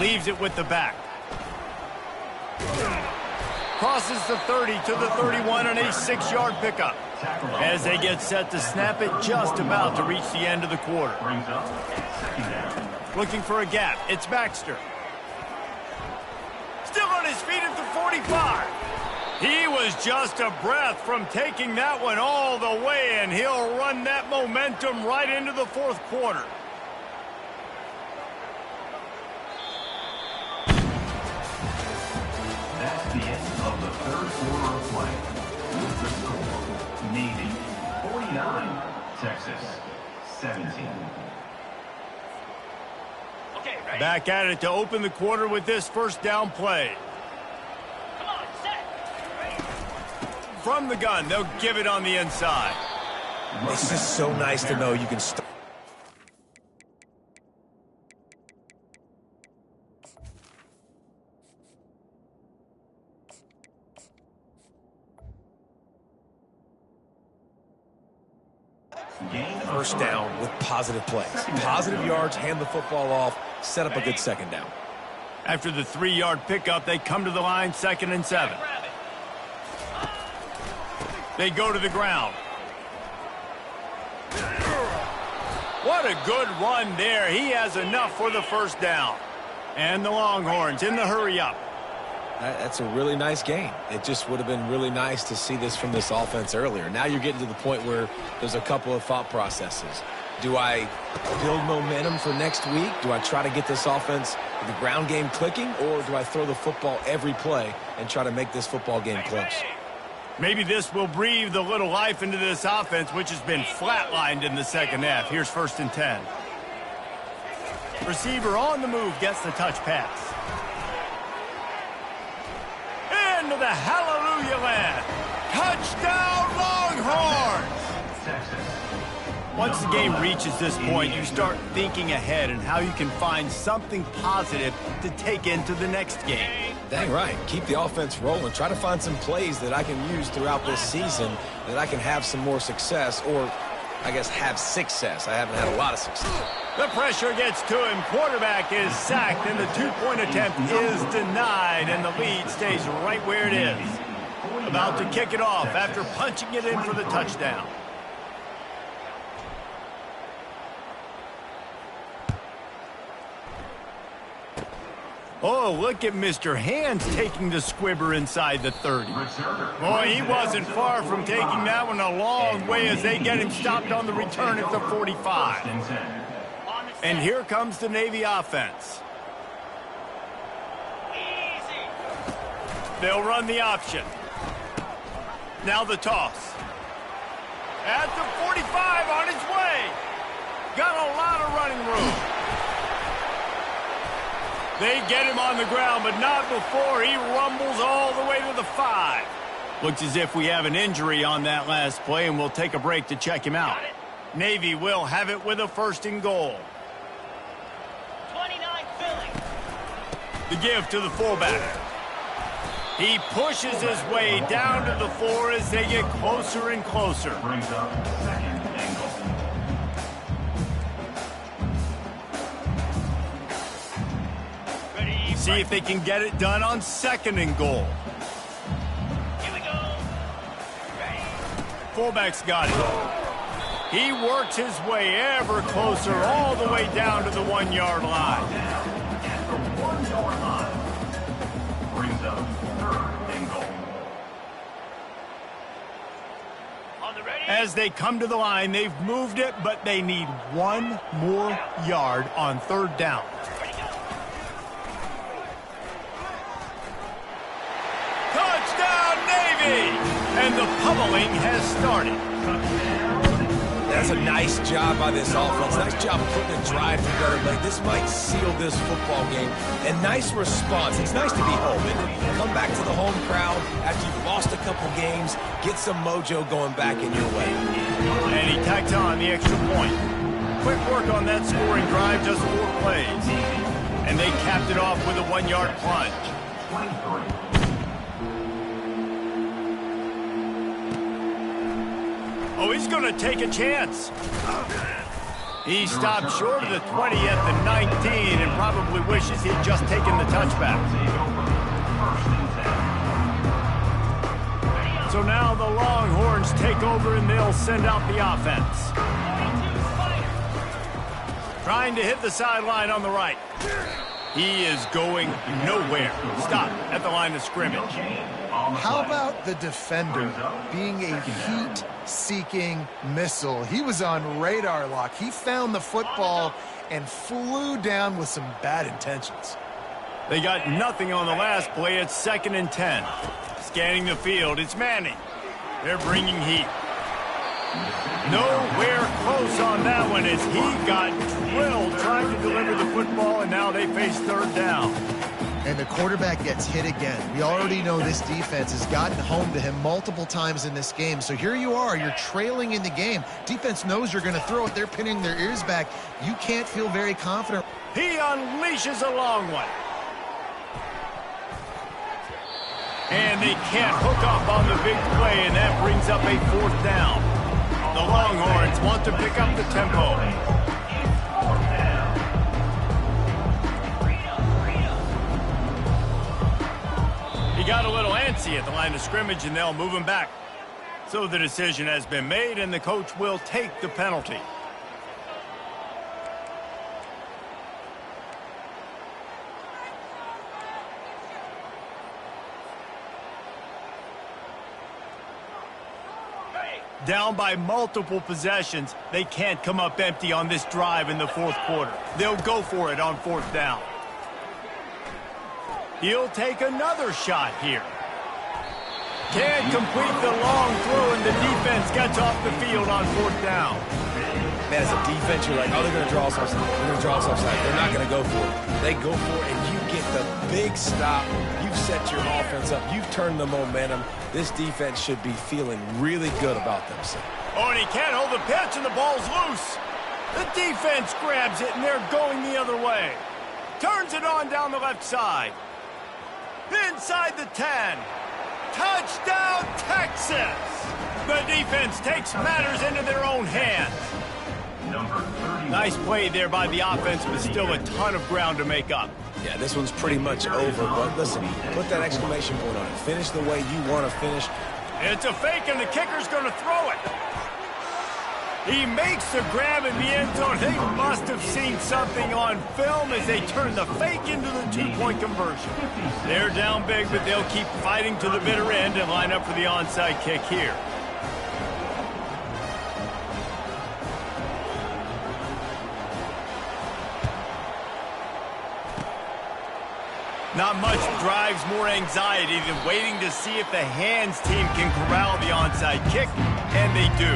Leaves it with the back. Crosses the 30 to the 31 on a 6-yard pickup. As they get set to snap it, just about to reach the end of the quarter. Looking for a gap. It's Baxter. Still on his feet at the 45. He was just a breath from taking that one all the way, and he'll run that momentum right into the fourth quarter. That's the end of the third quarter of play. With the score, Navy 49, Texas 17. Back at it to open the quarter with this first down play. From the gun, they'll give it on the inside. It's just so nice to know you can start. First down with positive plays. Positive yards, hand the football off, set up a good second down. After the 3-yard pickup, they come to the line, 2nd and 7. They go to the ground. What a good run there. He has enough for the first down. And the Longhorns in the hurry up. That's a really nice game. It just would have been really nice to see this from this offense earlier. Now you're getting to the point where there's a couple of thought processes. Do I build momentum for next week? Do I try to get this offense, the ground game clicking? Or do I throw the football every play and try to make this football game close? Maybe this will breathe a little life into this offense, which has been flatlined in the second half. Here's 1st and 10. Receiver on the move gets the touch pass. Into the hallelujah land. Touchdown, Longhorns! Once the game reaches this point, you start thinking ahead and how you can find something positive to take into the next game. Dang right. Keep the offense rolling. Try to find some plays that I can use throughout this season that I can have some more success, or I guess have success. I haven't had a lot of success. The pressure gets to him. Quarterback is sacked, and the 2-point attempt is denied, and the lead stays right where it is. About to kick it off after punching it in for the touchdown. Oh, look at Mr. Hands taking the squibber inside the 30. Boy, he wasn't far from taking that one a long way as they get him stopped on the return at the 45. And here comes the Navy offense. They'll run the option. Now the toss. At the 45 on his way. Got a lot of running room. They get him on the ground, but not before he rumbles all the way to the 5. Looks as if we have an injury on that last play, and we'll take a break to check him out. Navy will have it with a 1st and goal. 29 Philly. The give to the fullback. He pushes his way down to the floor as they get closer and closer. Brings up 2nd and goal. Ready. See if they can get it done on 2nd and goal. Here we go. Ready. Fullback's got it. He works his way ever closer all the way down to the 1-yard line. At the 1-yard line. Brings up 3rd and goal. On the ready. As they come to the line, they've moved it, but they need 1 more yard on 3rd down. Ready, go. Touchdown, Navy! And the pummeling has started. That's a nice job by this offense. Nice job putting a drive together. But this might seal this football game. And nice response. It's nice to be home. And come back to the home crowd after you've lost a couple games. Get some mojo going back in your way. And he tacked on the extra point. Quick work on that scoring drive, just 4 plays. And they capped it off with a 1-yard plunge. 23. Oh, he's going to take a chance. He stopped short of the 20 at the 19 and probably wishes he'd just taken the touchback. So now the Longhorns take over and they'll send out the offense. 42 Spider. Trying to hit the sideline on the right. He is going nowhere. Stop at the line of scrimmage. How about the defender being a heat-seeking missile? He was on radar lock. He found the football and flew down with some bad intentions. They got nothing on the last play. It's 2nd and 10. Scanning the field, it's Manning. They're bringing heat. Nowhere close on that one as he got drilled trying to deliver the football, and now they face 3rd down. And the quarterback gets hit again. We already know this defense has gotten home to him multiple times in this game. So here you are, you're trailing in the game. Defense knows you're going to throw it. They're pinning their ears back. You can't feel very confident. He unleashes a long one. And they can't hook up on the big play, and that brings up a 4th down. The Longhorns want to pick up the tempo. He got a little antsy at the line of scrimmage, and they'll move him back. So the decision has been made, and the coach will take the penalty. Down by multiple possessions, they can't come up empty on this drive in the 4th quarter. They'll go for it on 4th down. He'll take another shot here. Can't complete the long throw, and the defense gets off the field on 4th down. Man, as a defense, you're like, oh, they're going to draw us offside. They're going to draw us offside. They're not going to go for it. They go for it, and you get the big stop. You've set your offense up. You've turned the momentum. This defense should be feeling really good about themselves. Oh, and he can't hold the pitch, and the ball's loose. The defense grabs it, and they're going the other way. Turns it on down the left side. Inside the 10. Touchdown, Texas! The defense takes matters into their own hands. Nice play there by the offense, but still a ton of ground to make up. Yeah, this one's pretty much over, but listen, put that exclamation point on it. Finish the way you want to finish. It's a fake, and the kicker's going to throw it. He makes the grab in the end zone. They must have seen something on film as they turn the fake into the 2-point conversion. They're down big, but they'll keep fighting to the bitter end and line up for the onside kick here. Not much drives more anxiety than waiting to see if the hands team can corral the onside kick, and they do.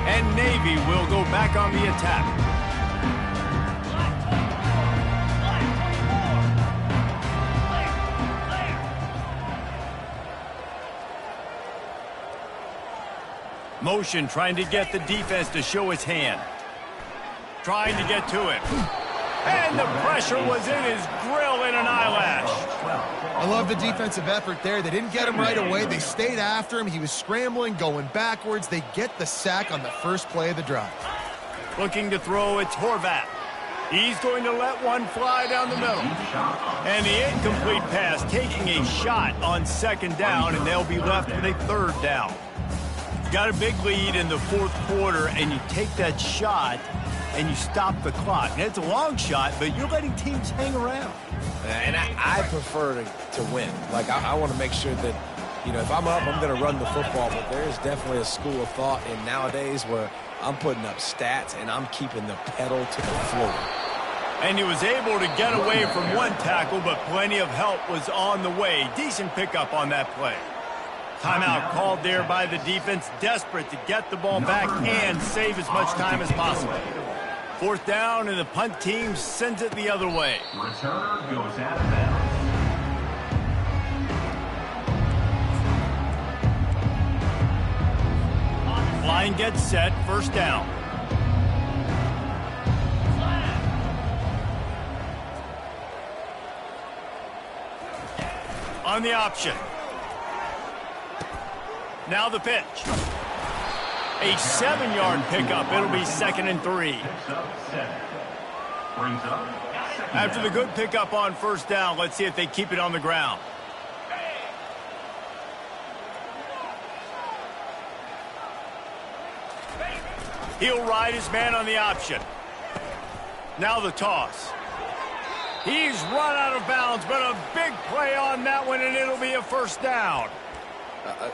And Navy will go back on the attack. Motion trying to get the defense to show his hand. Trying to get to it. And the pressure was in his grill in an eyelash. I love the defensive effort there. They didn't get him right away. They stayed after him. He was scrambling, going backwards. They get the sack on the first play of the drive. Looking to throw, it's Horvat. He's going to let one fly down the middle. And the incomplete pass taking a shot on second down, and they'll be left with a third down. Got a big lead in the fourth quarter, and you take that shot and you stop the clock. And it's a long shot, but you're letting teams hang around. And I prefer to win. Like, I want to make sure that, you know, if I'm up, I'm going to run the football. But there is definitely a school of thought in nowadays where I'm putting up stats and I'm keeping the pedal to the floor. And he was able to get away from one tackle, but plenty of help was on the way. Decent pickup on that play. Timeout called there by the defense, desperate to get the ball back and save as much time as possible. Fourth down, and the punt team sends it the other way. Returner goes out of bounds. Line gets set, first down. On the option. Now the pitch. A 7-yard pickup. It'll be 2nd and 3. After the good pickup on first down, let's see if they keep it on the ground. He'll ride his man on the option. Now the toss. He's run out of bounds, but a big play on that one, and it'll be a first down.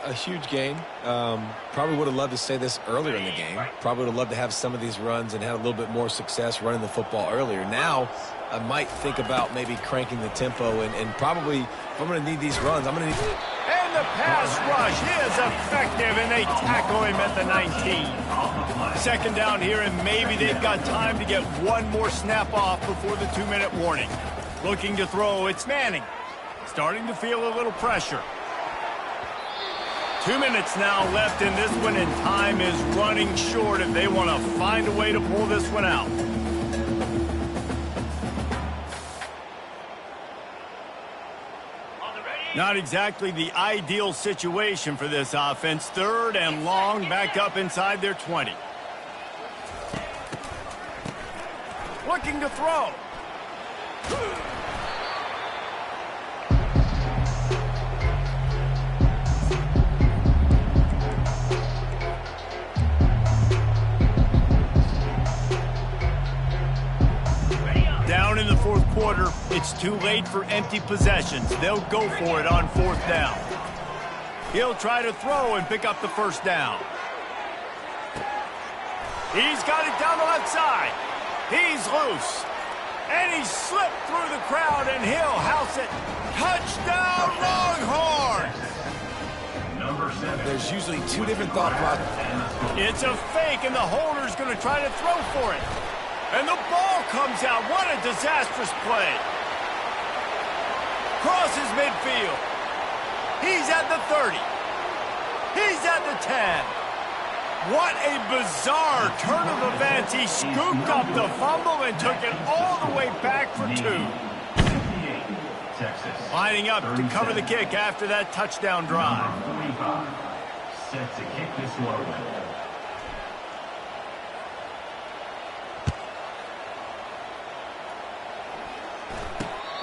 A huge gain. Probably would have loved to say this earlier in the game. Probably would have loved to have some of these runs and had a little bit more success running the football earlier. Now, I might think about maybe cranking the tempo and probably, if I'm going to need these runs, I'm going to need... And the pass rush is effective, and they tackle him at the 19. Second down here, and maybe they've got time to get one more snap off before the 2-minute warning. Looking to throw, it's Manning. Starting to feel a little pressure. 2 minutes now left in this one, and time is running short if they want to find a way to pull this one out. Not exactly the ideal situation for this offense. 3rd and long, back up inside their 20. Looking to throw. Down in the fourth quarter, it's too late for empty possessions. They'll go for it on 4th down. He'll try to throw and pick up the first down. He's got it down the left side. He's loose. And he slipped through the crowd, and he'll house it. Touchdown, Longhorns! There's usually 2 different thought processes. It's a fake, and the holder's going to try to throw for it. And the ball comes out. What a disastrous play. Crosses midfield. He's at the 30. He's at the 10. What a bizarre turn of events. He scooped up the fumble and took it all the way back for 2. Lining up to cover the kick after that touchdown drive. Set to kick this one away.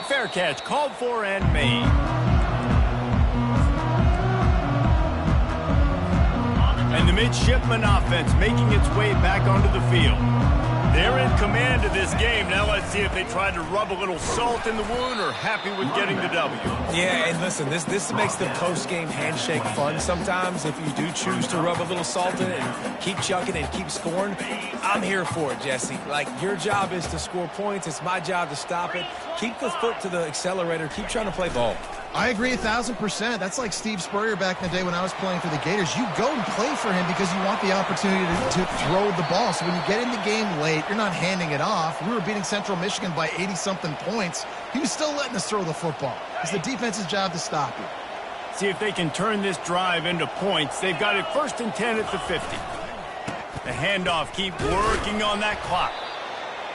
Fair catch, called for and made. And the midshipman offense making its way back onto the field. They're in command of this game. Now let's see if they try to rub a little salt in the wound or happy with getting the W. Yeah, and listen, this makes the post-game handshake fun sometimes. If you do choose to rub a little salt in it and keep chucking and keep scoring, I'm here for it, Jesse. Like, your job is to score points. It's my job to stop it. Keep the foot to the accelerator. Keep trying to play ball. I agree 1,000%. That's like Steve Spurrier back in the day when I was playing for the Gators. You go and play for him because you want the opportunity to throw the ball. So when you get in the game late, you're not handing it off. We were beating Central Michigan by 80-something points. He was still letting us throw the football. It's the defense's job to stop you. See if they can turn this drive into points. They've got it 1st and 10 at the 50. The handoff, keep working on that clock.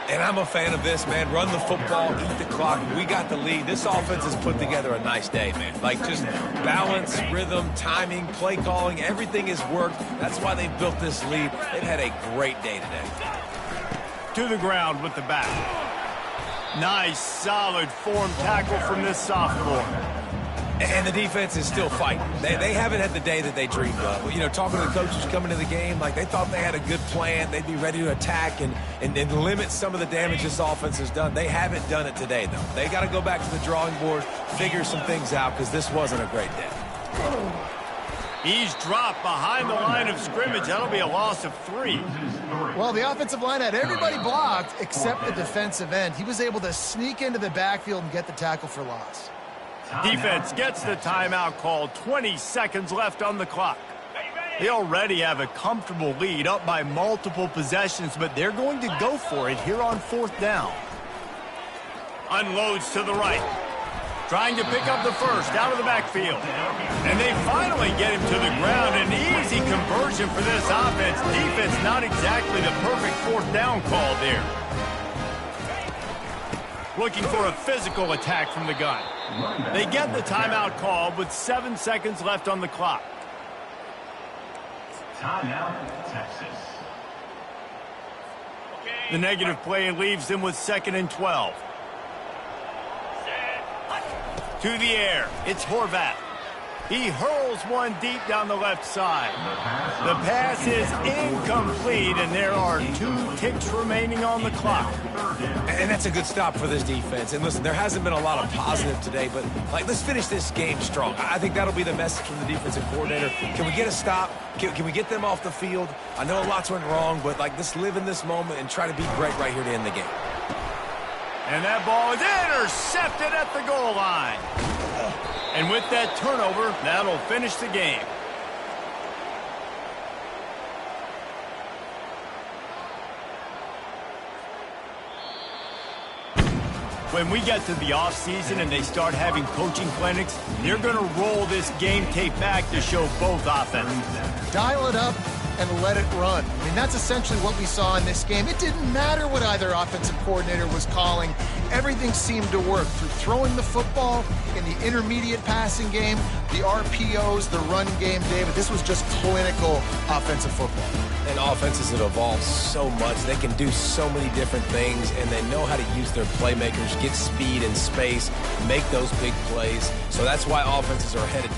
And I'm a fan of this, man. Run the football, eat the clock. We got the lead. This offense has put together a nice day, man. Like, just balance, rhythm, timing, play calling, everything has worked. That's why they built this lead. They've had a great day today. To the ground with the back. Nice, solid form tackle from this sophomore. And the defense is still fighting. They haven't had the day that they dreamed of. You know, talking to the coaches coming to the game, like, they thought they had a good plan. They'd be ready to attack and limit some of the damage this offense has done. They haven't done it today, though. They got to go back to the drawing board, figure some things out, because this wasn't a great day. He's dropped behind the line of scrimmage. That'll be a loss of 3. Well, the offensive line had everybody blocked except the defensive end. He was able to sneak into the backfield and get the tackle for loss. Defense gets the timeout called. 20 seconds left on the clock. They already have a comfortable lead, up by multiple possessions, but they're going to go for it here on 4th down. Unloads to the right. Trying to pick up the first out of the backfield. And they finally get him to the ground. An easy conversion for this offense. Defense not exactly the perfect 4th down call there. Looking for a physical attack from the gun. They get the timeout called with 7 seconds left on the clock. Timeout, Texas. The negative play leaves them with 2nd and 12. To the air, it's Horvat. He hurls one deep down the left side. The pass is incomplete, and there are 2 ticks remaining on the clock. And that's a good stop for this defense. And listen, there hasn't been a lot of positive today, but, like, let's finish this game strong. I think that'll be the message from the defensive coordinator. Can we get a stop? Can we get them off the field? I know lots went wrong, but, like, let's live in this moment and try to be great right here to end the game. And that ball is intercepted at the goal line. And with that turnover, that'll finish the game. When we get to the offseason and they start having coaching clinics, they're going to roll this game tape back to show both offenses. Dial it up and let it run. I mean, that's essentially what we saw in this game. It didn't matter what either offensive coordinator was calling. Everything seemed to work through throwing the football in the intermediate passing game, the RPOs, the run game, David. This was just clinical offensive football. And offenses have evolved so much. They can do so many different things, and they know how to use their playmakers, get speed and space, make those big plays. So that's why offenses are headed.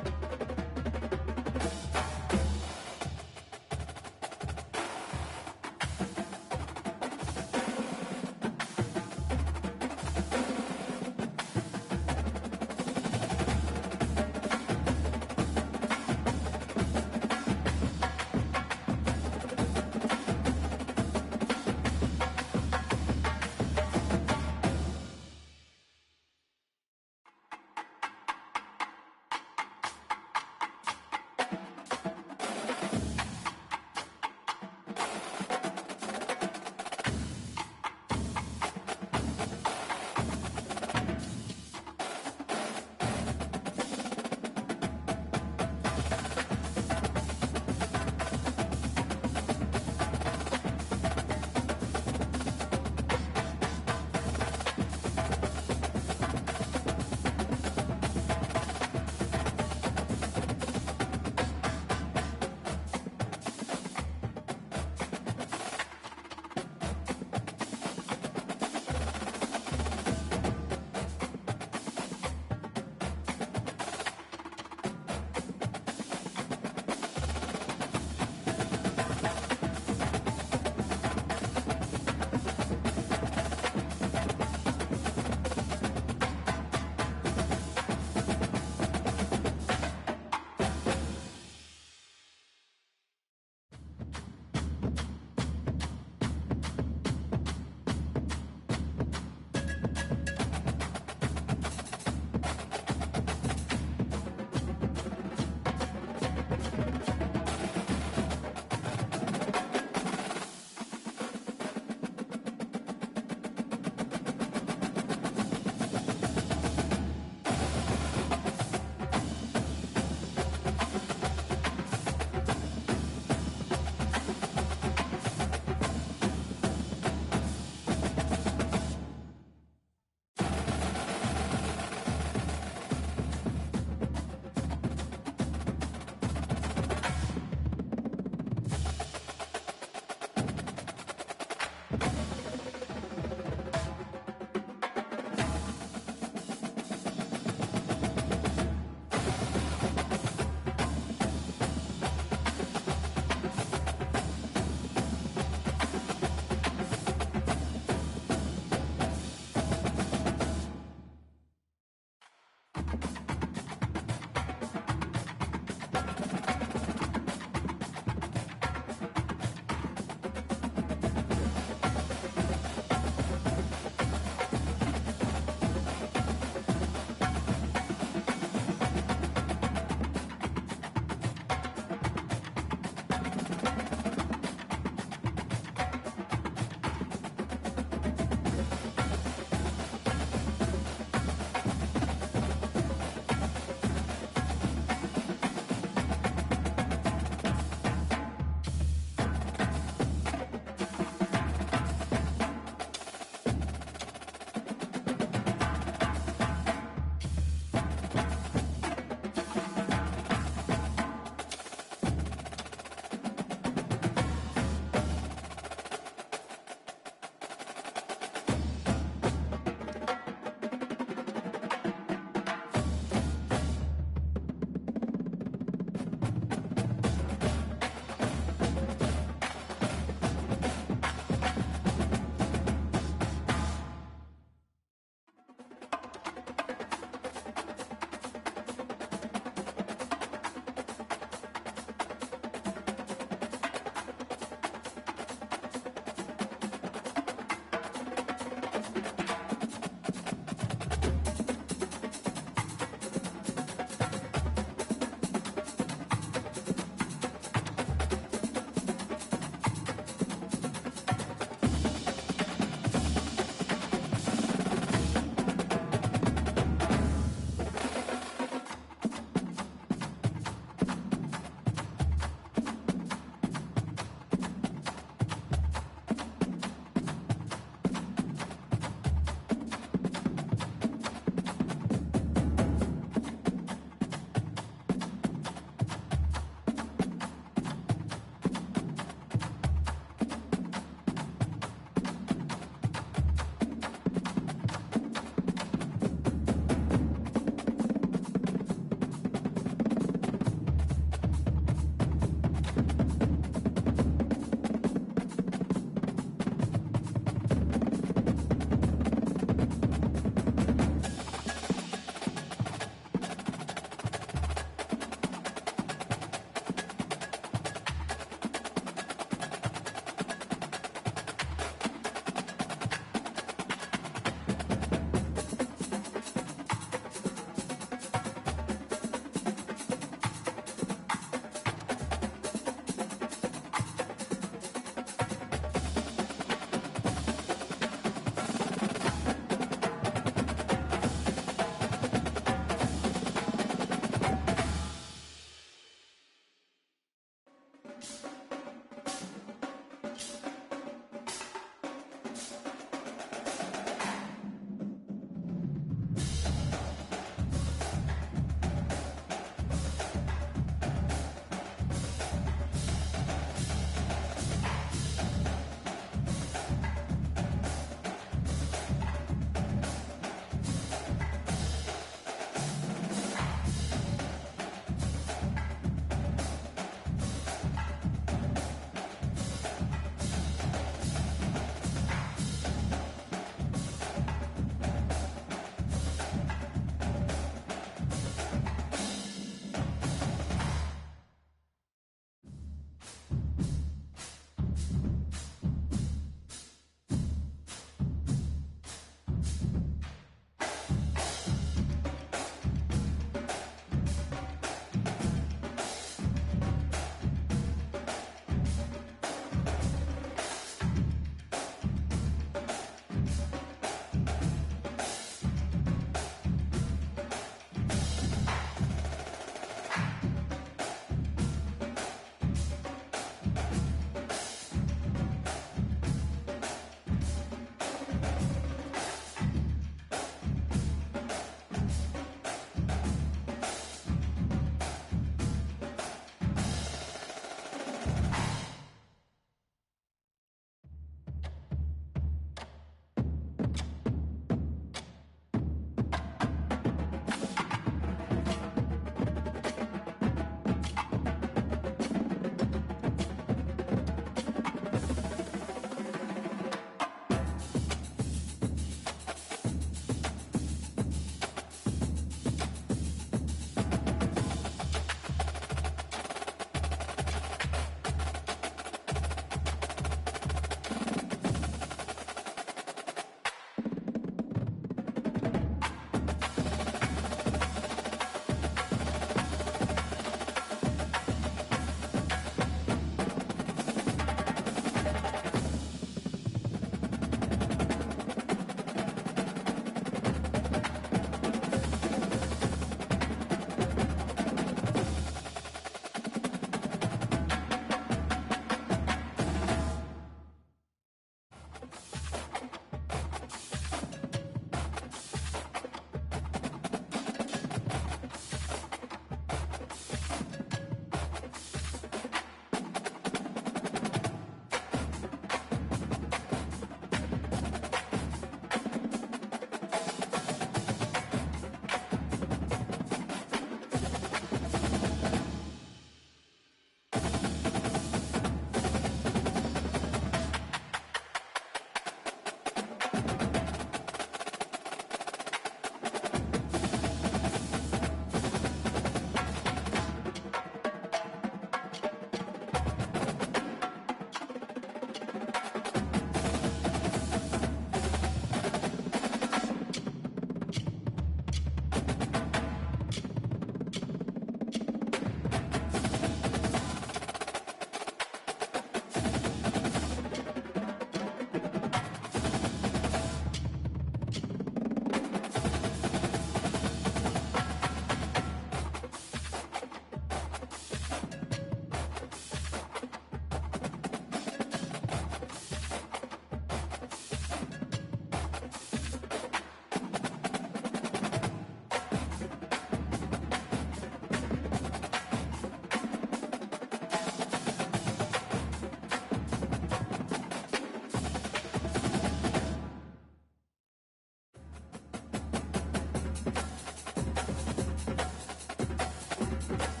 it.